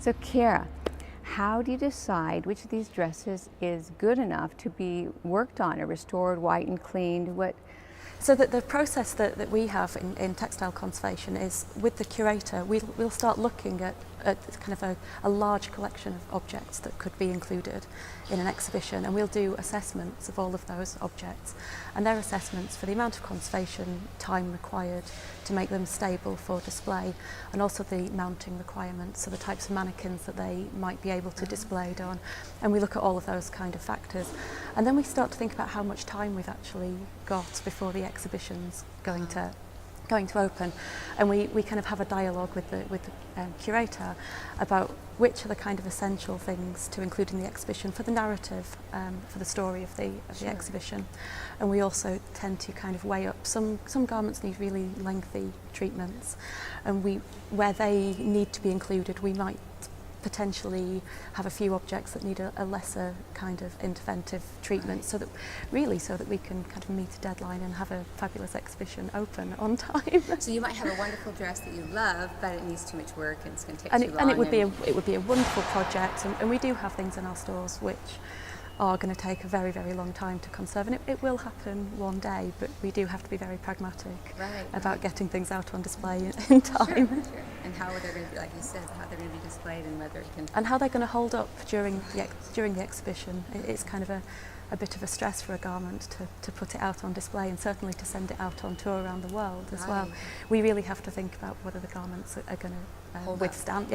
So Keira, how do you decide which of these dresses is good enough to be worked on or restored, whitened, cleaned? So the process that we have in textile conservation is, with the curator, we'll start looking at kind of a large collection of objects that could be included in an exhibition, and we'll do assessments of all of those objects, and they're assessments for the amount of conservation time required to make them stable for display, and also the mounting requirements, so the types of mannequins that they might be able to display it on, and we look at all of those kind of factors, and then we start to think about how much time we've actually got before the exhibition's going to open, and we kind of have a dialogue with the curator about which are the kind of essential things to include in the exhibition for the narrative, for the story of the exhibition. And we also tend to kind of weigh up some garments need really lengthy treatments, and where they need to be included, we might potentially have a few objects that need a lesser kind of interventive treatment, so that we can kind of meet a deadline and have a fabulous exhibition open on time. So you might have a wonderful dress that you love, but it needs too much work and it's going to take too long. And it would be a wonderful project, and we do have things in our stores which are going to take a very, very long time to conserve, and it will happen one day, but we do have to be very pragmatic about getting things out on display in time. Sure. And how they're going to be, like you said, how they're going to be displayed, and whether it can... And how they're going to hold up during the exhibition. It's kind of a bit of a stress for a garment to put it out on display, and certainly to send it out on tour around the world as well. We really have to think about whether the garments are going to withstand,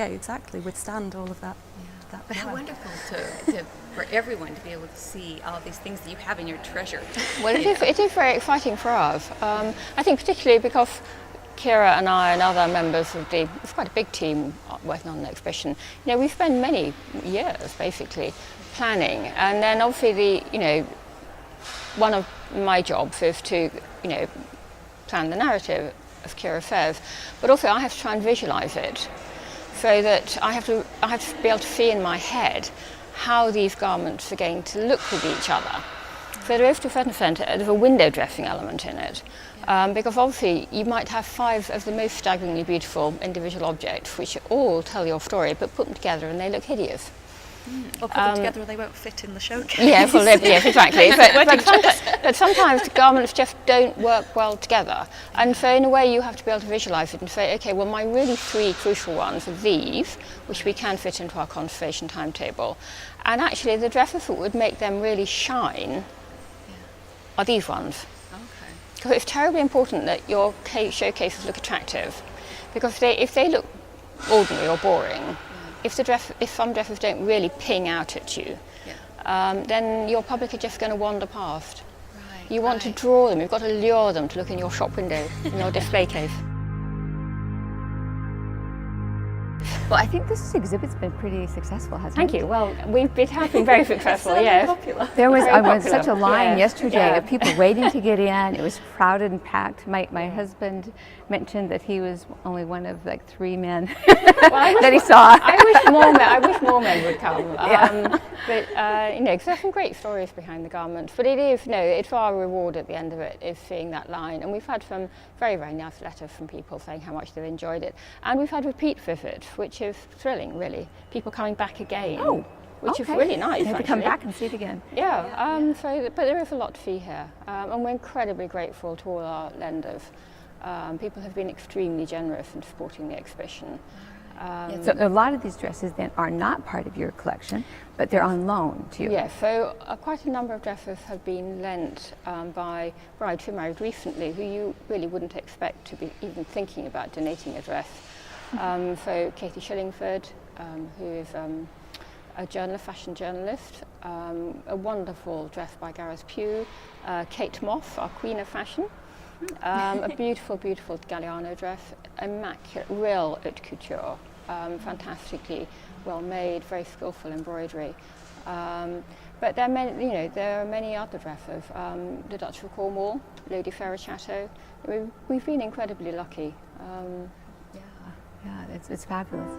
withstand all of that. Yeah. But how wonderful for everyone to be able to see all these things that you have in your treasure. Well, it is very exciting for us. I think particularly because Keira and I and other members of it's quite a big team working on the exhibition. You know, we spend many years basically planning, and then obviously one of my jobs is to plan the narrative, as Keira says, but also I have to try and visualize it, so that I have to be able to see in my head how these garments are going to look with each other. So there is, to a certain extent, there's a window dressing element in it, because obviously you might have 5 of the most staggeringly beautiful individual objects which all tell your story, but put them together and they look hideous. Or put them together and they won't fit in the showcase. Yeah, well, yes, exactly. But sometimes garments just don't work well together. And so in a way you have to be able to visualise it and say, okay, well, my really 3 crucial ones are these, which we can fit into our conservation timetable. And actually the dresses that would make them really shine are these ones. Okay. Because it's terribly important that your showcases look attractive. Because if they look ordinary or boring, if some dresses don't really ping out at you, then your public are just going to wander past. You want to draw them, you've got to lure them to look in your shop window, in your display case. Well, I think this exhibit's been pretty successful, hasn't it? Thank you. Well, it has been very successful, yes. There was such a line yesterday of people waiting to get in. It was crowded and packed. My husband mentioned that he was only one of like 3 men that he saw. I wish more men would come. But because there's some great stories behind the garments. But it is, it's our reward at the end of it, is seeing that line. And we've had some very, very nice letters from people saying how much they've enjoyed it. And we've had repeat visits, which is thrilling, really. People coming back again, which is really nice. You have to come back and see it again. But there is a lot to see here, and we're incredibly grateful to all our lenders. People have been extremely generous in supporting the exhibition. So a lot of these dresses then are not part of your collection, but they're on loan to you. Yes, so quite a number of dresses have been lent by brides who married recently, who you really wouldn't expect to be even thinking about donating a dress. So Katie Shillingford, who is a fashion journalist, a wonderful dress by Gareth Pugh, Kate Moss, our queen of fashion, a beautiful, beautiful Galliano dress, immaculate, real haute couture, fantastically well made, very skillful embroidery. But there are many other dresses. The Duchess of Cornwall, Lady Farah Chateau. We've been incredibly lucky. Yeah, it's fabulous.